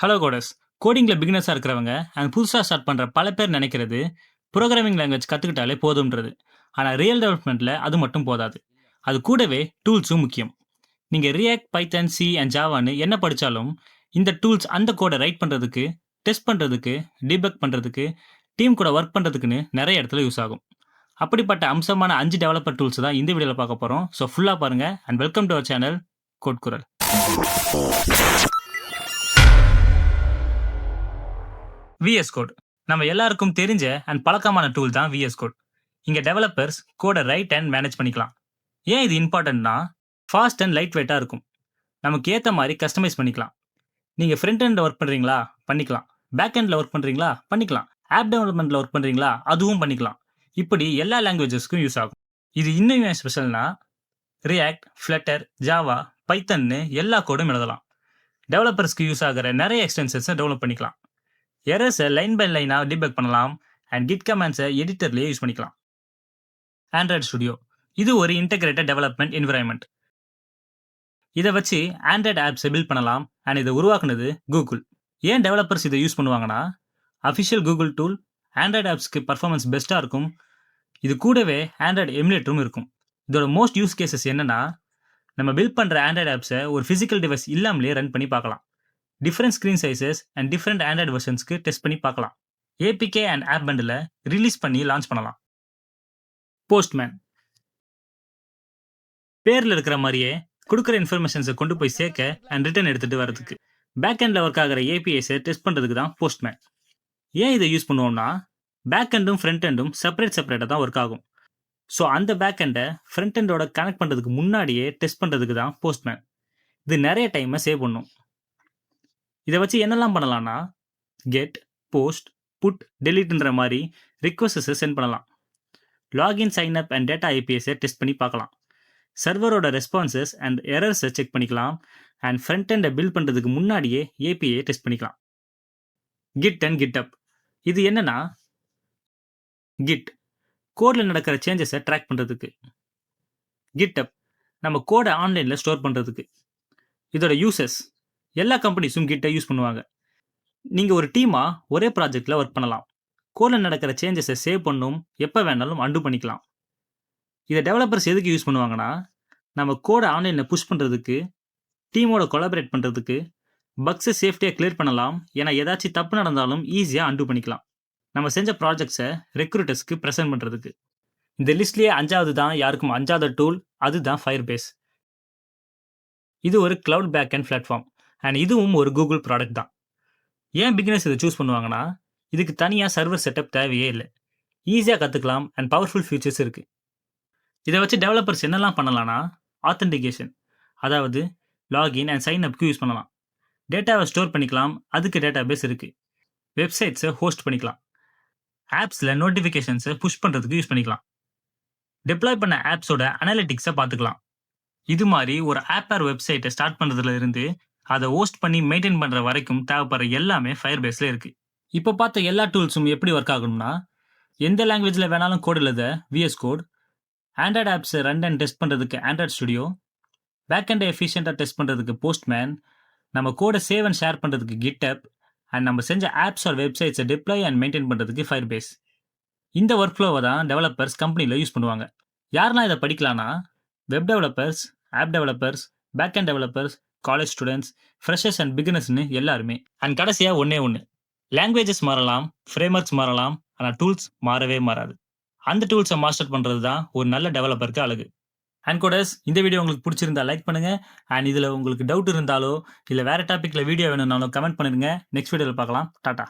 Hello codes. கோடிங்கில் பிகினர்ஸாக இருக்கிறவங்க and புதுசாக start பண்ணுற பல பேர் நினைக்கிறது ப்ரோக்ராமிங் லாங்குவேஜ் கற்றுக்கிட்டாலே போதும்ன்றது. ஆனால் ரியல் டெவலப்மெண்ட்டில் அது மட்டும் போதாது. அது கூடவே டூல்ஸும் முக்கியம். நீங்கள் ரியாக்ட், பைத்தன், சி அண்ட் ஜாவான்னு என்ன படித்தாலும் இந்த டூல்ஸ் அந்த கோடை ரைட் பண்ணுறதுக்கு, டெஸ்ட் பண்ணுறதுக்கு, டீபக் பண்ணுறதுக்கு, டீம் கூட ஒர்க் பண்ணுறதுக்குன்னு நிறைய இடத்துல யூஸ் ஆகும். அப்படிப்பட்ட அம்சமான 5 டெவலப்பர் டூல்ஸ் தான் இந்த வீடியோவில் பார்க்க போகிறோம். ஸோ ஃபுல்லாக பாருங்கள் and welcome to our channel code Kural. VS code நம்ம எல்லாருக்கும் தெரிஞ்ச அண்ட் பழக்கமான டூல் தான் விஎஸ் கோட். இங்க டெவலப்பர்ஸ் கோடை ரைட் அண்ட் மேனேஜ் பண்ணிக்கலாம். ஏன் இது இம்பார்ட்டன்ட்னா, ஃபாஸ்ட் அண்ட் லைட் வெயிட்டாக இருக்கும். நமக்கு ஏற்ற மாதிரி கஸ்டமைஸ் பண்ணிக்கலாம். நீங்கள் ஃப்ரண்ட் எண்டில் ஒர்க் பண்ணுறீங்களா பண்ணிக்கலாம், பேக் எண்டில் ஒர்க் பண்ணுறீங்களா பண்ணிக்கலாம், ஆப் டெவலப்மெண்ட்டில் ஒர்க் பண்ணுறீங்களா அதுவும் பண்ணிக்கலாம். இப்படி எல்லா லாங்குவேஜஸ்க்கும் யூஸ் ஆகும். இது இன்னும் ஏன் ஸ்பெஷல்னா, ரியாக்ட், ஃப்ளட்டர், ஜாவா, பைத்தன்னு எல்லா கோடும் எழுதலாம். டெவலப்பர்ஸ்க்கு யூஸ் ஆகிற நிறைய எக்ஸ்டென்ஷன்ஸை டெவலப் பண்ணிக்கலாம். எரர்ஸை லைன் பை லைனாக டிபக் பண்ணலாம் அண்ட் கிட் கமாண்ட்ஸை எடிட்டர்லேயே யூஸ் பண்ணிக்கலாம். ஆண்ட்ராய்டு ஸ்டுடியோ இது ஒரு இன்டெகிரேட்டட் டெவலப்மெண்ட் என்விரான்மெண்ட். இதை வச்சு ஆண்ட்ராய்டு ஆப்ஸை பில்ட் பண்ணலாம் அண்ட் இதை உருவாக்குனது கூகுள். ஏன் டெவலப்பர்ஸ் இதை யூஸ் பண்ணுவாங்கன்னா, அஃபிஷியல் கூகுள் டூல், ஆண்ட்ராய்டு ஆப்ஸ்க்கு பர்ஃபார்மன்ஸ் பெஸ்ட்டாக இருக்கும். இது கூடவே ஆண்ட்ராய்டு எமுலேட்டரும் இருக்கும். இதோட மோஸ்ட் யூஸ் கேசஸ் என்னன்னா, நம்ம பில்ட் பண்ணுற ஆண்ட்ராய்டு ஆப்ஸை ஒரு ஃபிசிக்கல் டிவைஸ் இல்லாமலே ரன் பண்ணி பார்க்கலாம். Different screen sizes and different Android வெர்ஷன்ஸ்க்கு டெஸ்ட் பண்ணி பார்க்கலாம். APK and app bundle release பண்ணி லான்ச் பண்ணலாம். போஸ்ட்மேன் பேரில் இருக்கிற மாதிரியே கொடுக்குற இன்ஃபர்மேஷன்ஸை கொண்டு போய் சேர்க்க அண்ட் ரிட்டர்ன் எடுத்துகிட்டு வரதுக்கு, பேக் எண்டில் ஒர்க் ஆகிற ஏபிஐஸை டெஸ்ட் பண்ணுறதுக்கு தான் போஸ்ட்மேன். ஏன் இதை யூஸ் பண்ணுவோம்னா, பேக் எண்டும் ஃப்ரண்ட் எண்டும் செப்பரேட்டாக தான் ஒர்க் ஆகும். ஸோ அந்த பேக் எண்டை ஃப்ரண்ட் எண்டோட கனெக்ட் பண்ணுறதுக்கு முன்னாடியே டெஸ்ட் பண்ணுறதுக்கு தான் போஸ்ட்மேன். இது நிறைய டைமை சேவ் பண்ணும். இதை வச்சு என்னெல்லாம் பண்ணலாம்னா, கெட், போஸ்ட், புட், டெலிட்ன்ற மாதிரி ரிக்வஸ்டஸை சென்ட் பண்ணலாம். Login, sign up and data ஐபிஎஸை டெஸ்ட் பண்ணி பார்க்கலாம். சர்வரோட ரெஸ்பான்சஸ் அண்ட் எரர்ஸை செக் பண்ணிக்கலாம் அண்ட் ஃப்ரண்ட் எண்டை பில்ட் பண்ணுறதுக்கு முன்னாடியே ஏபிஐ டெஸ்ட் பண்ணிக்கலாம். கிட் அண்ட் கிட்டப் இது என்னன்னா, கிட் கோடில் நடக்கிற சேஞ்சஸை ட்ராக் பண்ணுறதுக்கு, கிட்டப் நம்ம கோடை ஆன்லைனில் ஸ்டோர் பண்ணுறதுக்கு. இதோட யூசஸ் எல்லா கம்பெனிஸும் கிட்டை யூஸ் பண்ணுவாங்க. நீங்கள் ஒரு டீமாக ஒரே ப்ராஜெக்டில் ஒர்க் பண்ணலாம். கோடில் நடக்கிற சேஞ்சஸை சேவ் பண்ணும், எப்போ வேணாலும் அண்டு பண்ணிக்கலாம். இதை டெவலப்பர்ஸ் எதுக்கு யூஸ் பண்ணுவாங்கன்னா, நம்ம கோடை ஆன்லைனில் புஷ் பண்ணுறதுக்கு, டீமோட கொலாபரேட் பண்ணுறதுக்கு, பக்ஸை சேஃப்டியாக கிளியர் பண்ணலாம். ஏன்னா ஏதாச்சும் தப்பு நடந்தாலும் ஈஸியாக அண்டு பண்ணிக்கலாம். நம்ம செஞ்ச ப்ராஜெக்ட்ஸை ரெக்ரூட்டர்ஸ்க்கு ப்ரெசென்ட் பண்ணுறதுக்கு. இந்த லிஸ்ட்லேயே 5வது தான் யாருக்கும் 5வது டூல், அதுதான் ஃபயர்பேஸ். இது ஒரு cloud backend platform and இதுவும் ஒரு கூகுள் ப்ராடக்ட் தான். ஏன் பிகினர்ஸ் இதை சூஸ் பண்ணுவாங்கன்னா, இதுக்கு தனியாக சர்வர் செட்டப் தேவையே இல்லை, ஈஸியாக கற்றுக்கலாம் அண்ட் பவர்ஃபுல் ஃபீச்சர்ஸ் இருக்குது. இதை வச்சு டெவலப்பர்ஸ் என்னெல்லாம் பண்ணலாம்னா, ஆத்தென்டிகேஷன், அதாவது லாகின் அண்ட் சைன் அப்க்கு யூஸ் பண்ணலாம். டேட்டாவை ஸ்டோர் பண்ணிக்கலாம், அதுக்கு டேட்டா பேஸ் இருக்குது. வெப்சைட்ஸை ஹோஸ்ட் பண்ணிக்கலாம். ஆப்ஸில் நோட்டிஃபிகேஷன்ஸை புஷ் பண்ணுறதுக்கு யூஸ் பண்ணிக்கலாம். டெப்ளாய் பண்ண ஆப்ஸோட அனாலிட்டிக்ஸை பார்த்துக்கலாம். இது மாதிரி ஒரு ஆப் ஆர் வெப்சைட்டை ஸ்டார்ட் பண்ணுறதுல இருந்து அதை ஹோஸ்ட் பண்ணி மெயின்டைன் பண்ணுற வரைக்கும் தேவைப்படுற எல்லாமே ஃபயர்பேஸில் இருக்குது. இப்போ பார்த்த எல்லா டூல்ஸும் எப்படி ஒர்க் ஆகணும்னா, எந்த லாங்குவேஜில் வேணாலும் கோட் எழுத விஎஸ் கோட், ஆண்ட்ராய்டு ஆப்ஸை ரன் அண்ட் டெஸ்ட் பண்ணுறதுக்கு ஆண்ட்ராய்டு ஸ்டுடியோ, பேக் அண்டை எஃபிஷியண்ட்டாக டெஸ்ட் பண்ணுறதுக்கு போஸ்ட்மேன், நம்ம கோடை சேவ் அண்ட் ஷேர் பண்ணுறதுக்கு கிட்டப் அண்ட் நம்ம செஞ்ச ஆப்ஸ் ஆர் வெப்சைட்ஸை டிப்ளாய் அண்ட் மெயின்டைன் பண்ணுறதுக்கு ஃபயர்பேஸ். இந்த ஒர்க் ஃப்ளோவை தான் டெவலப்பர்ஸ் கம்பெனியில் யூஸ் பண்ணுவாங்க. யாரெல்லாம் இதை படிக்கலாம்னா, web developers, app developers, backend developers, college students, freshers and பிகினர்ஸ்னு எல்லாருமே. அண்ட் கடைசியாக ஒன்று, லாங்குவேஜஸ் மாறலாம், ஃப்ரேம்வொர்க்ஸ் மாறலாம், ஆனால் டூல்ஸ் மாறவே மாறாது. அந்த டூல்ஸை மாஸ்டர் பண்ணுறது தான் ஒரு நல்ல டெவலப்பருக்கு அழகு. அண்ட் கோடஸ், இந்த வீடியோ உங்களுக்கு பிடிச்சிருந்தா லைக் பண்ணுங்கள் அண்ட் இதில் உங்களுக்கு டவுட் இருந்தாலோ இல்லை வேறு டாப்பிக்கில் வீடியோ வேணும்னாலும் கமெண்ட் பண்ணிடுங்க. நெக்ஸ்ட் வீடியோவில் பார்க்கலாம். டாட்டா.